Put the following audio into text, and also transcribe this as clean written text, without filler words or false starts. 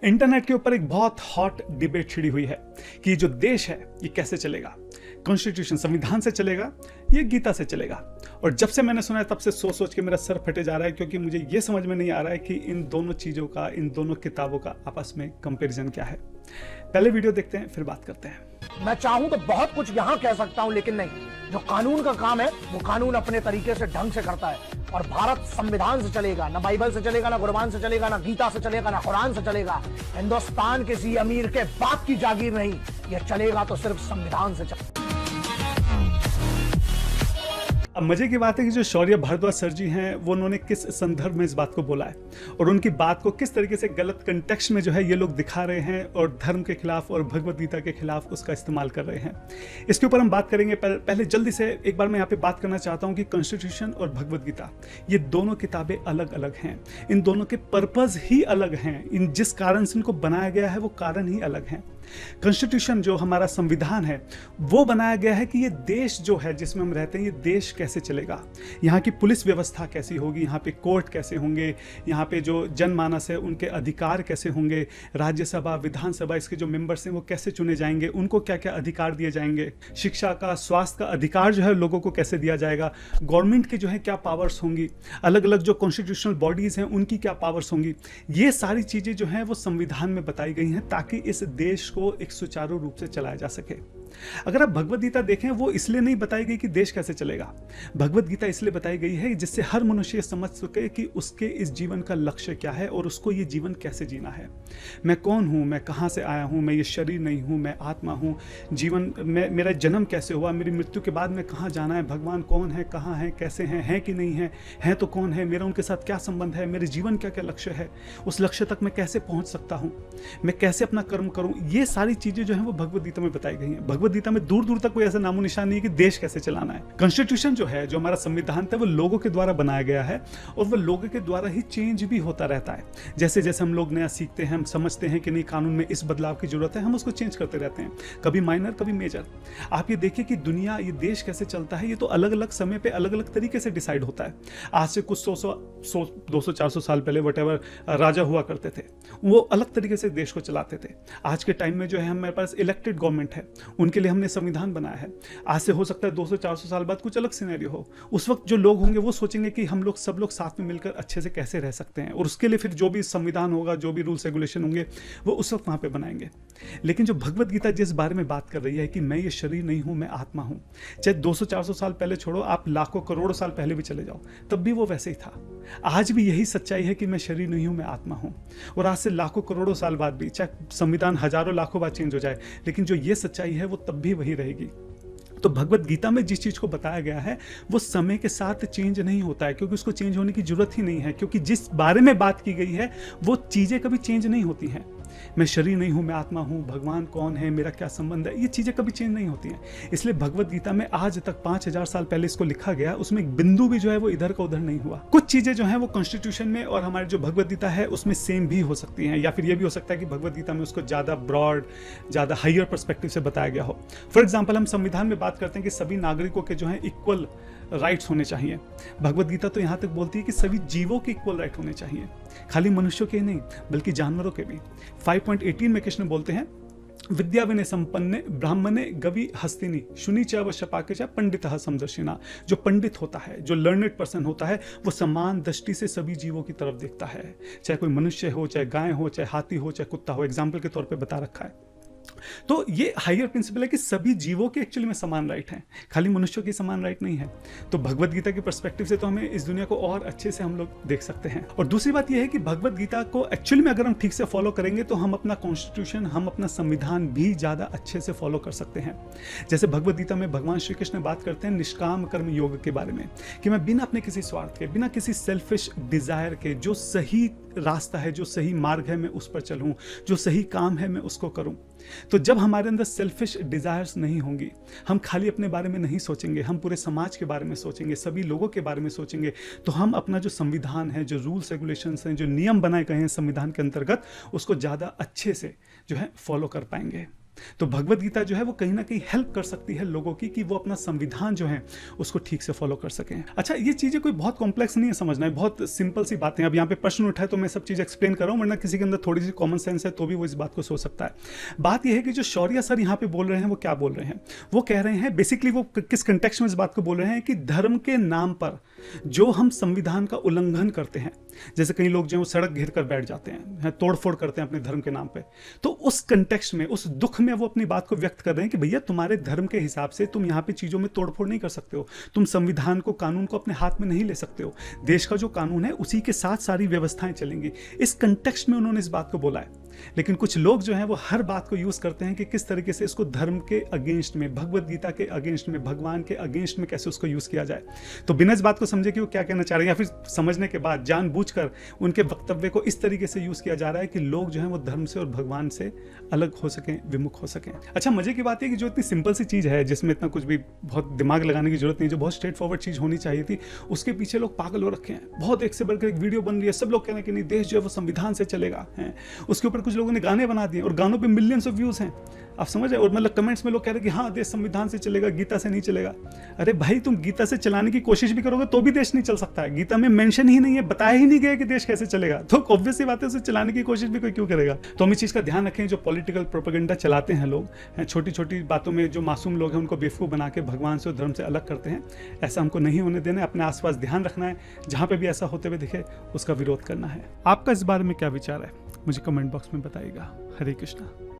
Internet के ऊपर एक बहुत हॉट डिबेट छिड़ी हुई है कि जो देश है ये कैसे चलेगा, कॉन्स्टिट्यूशन संविधान से चलेगा ये गीता से चलेगा। और जब से मैंने सुना है तब से सोच सोच के मेरा सर फटे जा रहा है, क्योंकि मुझे ये समझ में नहीं आ रहा है कि इन दोनों चीज़ों का, इन दोनों किताबों का आपस में कंपैरिजन क्या है। पहले वीडियो देखते हैं फिर बात करते हैं। मैं चाहूं तो बहुत कुछ यहां कह सकता हूं, लेकिन नहीं, जो कानून का काम है वो कानून अपने तरीके से ढंग से करता है। और भारत संविधान से चलेगा, ना बाइबल से चलेगा, ना कुरान से चलेगा, ना गीता से चलेगा, ना कुरान से चलेगा। हिंदुस्तान किसी अमीर के बाप की जागीर नहीं, ये चलेगा तो सिर्फ संविधान से चलेगा। अब मजे की बात है कि जो शौर्य भारद्वाज सर जी हैं वो उन्होंने किस संदर्भ में इस बात को बोला है और उनकी बात को किस तरीके से गलत कंटेक्स्ट में जो है ये लोग दिखा रहे हैं और धर्म के खिलाफ और भगवत गीता के खिलाफ उसका इस्तेमाल कर रहे हैं। इसके ऊपर हम बात करेंगे। पहले जल्दी से एक बार मैं यहाँ पे बात करना चाहता हूँ कि कॉन्स्टिट्यूशन और भगवत गीता ये दोनों किताबें अलग अलग हैं। इन दोनों के पर्पज ही अलग हैं। इन जिस कारण से इनको बनाया गया है वो कारण ही अलग हैं। कॉन्स्टिट्यूशन जो हमारा संविधान है वो बनाया गया है कि ये देश जो है जिसमें हम रहते हैं ये देश कैसे चलेगा, यहाँ की पुलिस व्यवस्था कैसी होगी, यहाँ पे कोर्ट कैसे होंगे, यहाँ पे जो जनमानस है उनके अधिकार कैसे होंगे, राज्यसभा विधानसभा इसके जो मेंबर्स हैं वो कैसे चुने जाएंगे, उनको क्या क्या अधिकार दिए जाएंगे, शिक्षा का स्वास्थ्य का अधिकार जो है लोगों को कैसे दिया जाएगा, गवर्नमेंट की जो है क्या पावर्स होंगी, अलग अलग जो कॉन्स्टिट्यूशनल बॉडीज हैं उनकी क्या पावर्स होंगी। ये सारी चीज़ें जो हैं वो संविधान में बताई गई हैं ताकि इस देश को एक सुचारू रूप से चलाया जा सके। अगर आप भगवत गीता देखें वो इसलिए नहीं बताई गई कि देश कैसे चलेगा। भगवत गीता इसलिए बताई गई है जिससे हर मनुष्य समझ सके कि उसके इस जीवन का लक्ष्य क्या है और उसको ये जीवन कैसे जीना है। मैं कौन हूँ, मैं कहाँ से आया हूँ, मैं ये शरीर नहीं हूँ, मैं आत्मा हूँ, जीवन में मेरा जन्म कैसे हुआ, मेरी मृत्यु के बाद में कहाँ जाना है, भगवान कौन है, कहाँ है, कैसे हैं कि नहीं है तो कौन है, मेरा उनके साथ क्या संबंध है, मेरे जीवन क्या क्या लक्ष्य है, उस लक्ष्य तक मैं कैसे पहुँच सकता हूँ, मैं कैसे अपना कर्म करूँ। ये सारी चीज़ें जो है वो भगवत गीता में बताई गई हैं। भगवत गीता में दूर दूर तक कोई ऐसा नामो निशान नहीं है कि देश कैसे चलाना है। कॉन्स्टिट्यूशन जो है, जो हमारा संविधान था, वो लोगों के द्वारा बनाया गया है और वो लोगों के द्वारा ही चेंज भी होता रहता है। जैसे जैसे हम लोग नया सीखते हैं, हम समझते हैं कि नहीं कानून में इस बदलाव की जरूरत है, हम उसको चेंज करते रहते हैं, कभी माइनर कभी मेजर। आप ये देखिए कि दुनिया, ये देश कैसे चलता है, ये तो अलग अलग समय पे अलग अलग तरीके से डिसाइड होता है। आज से कुछ 200-400 साल पहले वटेवर राजा हुआ करते थे, वो अलग तरीके से देश को चलाते थे। आज के टाइम में जो है हमारे पास इलेक्टेड गवर्नमेंट है, उनके लिए हमने संविधान बनाया है। आज से हो सकता है 200-400 साल बाद कुछ अलग सिनेरियो हो। उस वक्त जो लोग होंगे वो सोचेंगे कि हम लोग सब लोग साथ में मिलकर अच्छे से कैसे रह सकते हैं, और उसके लिए फिर जो भी संविधान होगा, जो भी रूल्स रेगुलेशन होंगे वो उस वक्त वहां पे बनाएंगे। लेकिन जो भगवत गीता जिस बारे में बात कर रही है कि मैं ये शरीर नहीं हूं, मैं आत्मा हूं, चाहे 200-400 साल पहले छोड़ो, आप लाखों करोड़ों साल पहले भी चले जाओ, तब भी वो वैसे ही था। आज भी यही सच्चाई है कि मैं शरीर नहीं हूं, मैं आत्मा हूं। और आज से लाखों करोड़ों साल बाद भी, चाहे संविधान हजारों लाखों बार चेंज हो जाए, लेकिन जो ये सच्चाई है वो तब भी वही रहेगी। तो भगवत गीता में जिस चीज को बताया गया है वो समय के साथ चेंज नहीं होता है, क्योंकि उसको चेंज होने की जरूरत ही नहीं है, क्योंकि जिस बारे में बात की गई है वो चीजें कभी चेंज नहीं होती हैं। मैं शरीर नहीं हूं, मैं आत्मा हूं, भगवान कौन है, मेरा क्या संबंध है, ये चीजें कभी चेंज नहीं होती हैं। इसलिए भगवत गीता में आज तक 5000 साल पहले इसको लिखा गया, उसमें एक बिंदु भी जो है वो इधर का उधर नहीं हुआ। कुछ चीजें जो है वो कॉन्स्टिट्यूशन में और हमारी जो भगवत गीता है उसमें सेम भी हो सकती हैं, या फिर ये भी हो सकता है कि भगवत गीता में उसको ज्यादा ब्रॉड, ज्यादा हायर पर्सपेक्टिव से बताया गया हो। फॉर एग्जाम्पल, हम संविधान में बात करते हैं कि सभी नागरिकों के जो है इक्वल राइट्स होने चाहिए। भगवत गीता तो यहाँ तक बोलती है कि सभी जीवों के इक्वल राइट होने चाहिए, खाली मनुष्यों के नहीं बल्कि जानवरों के भी। 5.18 में कृष्ण बोलते हैं, विद्या विनय संपन्ने ब्राह्मणे गवि हस्तिनी शुनि च व शपाके च पंडितः समदर्शिना। जो पंडित होता है, जो लर्नेड पर्सन होता है, वो समान दृष्टि से सभी जीवों की तरफ देखता है, चाहे कोई मनुष्य हो, चाहे गाय हो, चाहे हाथी हो, चाहे कुत्ता हो। एग्जाम्पल के तौर पर बता रखा है। तो ये हायर प्रिंसिपल है कि सभी जीवों के एक्चुअली में समान राइट हैं, खाली मनुष्यों की समान राइट नहीं है। तो भगवत गीता के पर्सपेक्टिव से तो हमें इस दुनिया को और अच्छे से हम लोग देख सकते हैं। और दूसरी बात यह है कि भगवत गीता को एक्चुअली में अगर हम ठीक से फॉलो करेंगे तो हम अपना कॉन्स्टिट्यूशन, हम अपना संविधान भी ज्यादा अच्छे से फॉलो कर सकते हैं। जैसे भगवत गीता में भगवान श्री कृष्ण बात करते हैं निष्काम कर्म योग के बारे में, कि मैं बिना अपने किसी स्वार्थ के, बिना किसी सेल्फिश डिजायर के, जो सही रास्ता है, जो सही मार्ग है, मैं उस पर चलूं, जो सही काम है मैं उसको करूं। तो जब हमारे अंदर सेल्फिश डिजायर्स नहीं होंगी, हम खाली अपने बारे में नहीं सोचेंगे, हम पूरे समाज के बारे में सोचेंगे, सभी लोगों के बारे में सोचेंगे, तो हम अपना जो संविधान है, जो रूल्स रेगुलेशंस हैं, जो नियम बनाए गए हैं संविधान के अंतर्गत, उसको ज़्यादा अच्छे से जो है फॉलो कर पाएंगे। तो भगवत गीता जो है वो कहीं ना कहीं हेल्प कर सकती है लोगों की कि वो अपना संविधान जो है उसको ठीक से फॉलो कर सकें। अच्छा, ये चीज़ें कोई बहुत कॉम्प्लेक्स नहीं है समझना है, बहुत सिंपल सी बातें। अब यहाँ पे प्रश्न उठाए तो मैं सब चीज़ एक्सप्लेन कर रहा हूँ, वरना किसी के अंदर थोड़ी सी कॉमन सेंस है तो भी वो इस बात को सोच सकता है। बात यह है कि जो शौर्य सर यहाँ पे बोल रहे हैं वो क्या बोल रहे हैं, वो कह रहे हैं बेसिकली वो किस कंटेक्स्ट में इस बात को बोल रहे हैं कि धर्म के नाम पर जो हम संविधान का उल्लंघन करते हैं, जैसे कई लोग जो सड़क घेर कर बैठ जाते हैं, तोड़फोड़ करते हैं अपने धर्म के नाम पे, तो उस कंटेक्स्ट में, उस दुख में वो अपनी बात को व्यक्त कर रहे हैं कि भैया तुम्हारे धर्म के हिसाब से तुम यहाँ पे चीज़ों में तोड़फोड़ नहीं कर सकते हो, तुम संविधान को, कानून को अपने हाथ में नहीं ले सकते हो। देश का जो कानून है उसी के साथ सारी व्यवस्थाएं चलेंगी। इस कंटेक्स्ट में उन्होंने इस बात को बोला है। लेकिन कुछ लोग जो हैं वो हर बात को यूज करते हैं कि किस तरीके से इसको धर्म के अगेंस्ट में, भगवत गीता के अगेंस्ट में, भगवान के अगेंस्ट में कैसे उसको यूज किया जाए। तो बिना इस बात को समझे कि वो क्या कहना चाह रहे हैं, या फिर समझने के बाद जानबूझकर उनके वक्तव्य को इस तरीके से यूज किया जा रहा है कि लोग जो हैं वो धर्म से और भगवान से अलग हो सकें, विमुख हो सकें। अच्छा, मजे की बात है कि जो इतनी सिंपल सी चीज है जिसमें इतना कुछ भी बहुत दिमाग लगाने की जरूरत नहीं, जो बहुत स्ट्रेट फॉरवर्ड चीज होनी चाहिए थी, उसके पीछे लोग पागल हो रखे हैं। बहुत एक से बढ़कर एक वीडियो बन रही है, सब लोग कह रहे हैं कि नहीं देश जो है वो संविधान से चलेगा है। उसके ऊपर कुछ लोगों ने गाने बना दिए और गानों पे मिलियंस ऑफ व्यूज हैं, आप समझ रहे। और मतलब कमेंट्स में लोग कह रहे हैं कि हाँ देश संविधान से चलेगा, गीता से नहीं चलेगा। अरे भाई, तुम गीता से चलाने की कोशिश भी करोगे तो भी देश नहीं चल सकता है। गीता में मेंशन ही नहीं है, बताया ही नहीं गया कि देश कैसे चलेगा, तो ऑब्वियस सी बात है उसे चलाने की कोशिश भी कोई क्यों करेगा। तो हम इस चीज का ध्यान रखें, जो पॉलिटिकल प्रोपेगेंडा चलाते हैं लोग, छोटी छोटी बातों में जो मासूम लोग हैं उनको बेवकूफ बना के भगवान से और धर्म से अलग करते हैं, ऐसा हमको नहीं होने देना है। अपने आसपास ध्यान रखना है, जहां पे भी ऐसा होते हुए दिखे उसका विरोध करना है। आपका इस बारे में क्या विचार है, मुझे कमेंट बॉक्स में बताइएगा। हरे कृष्णा।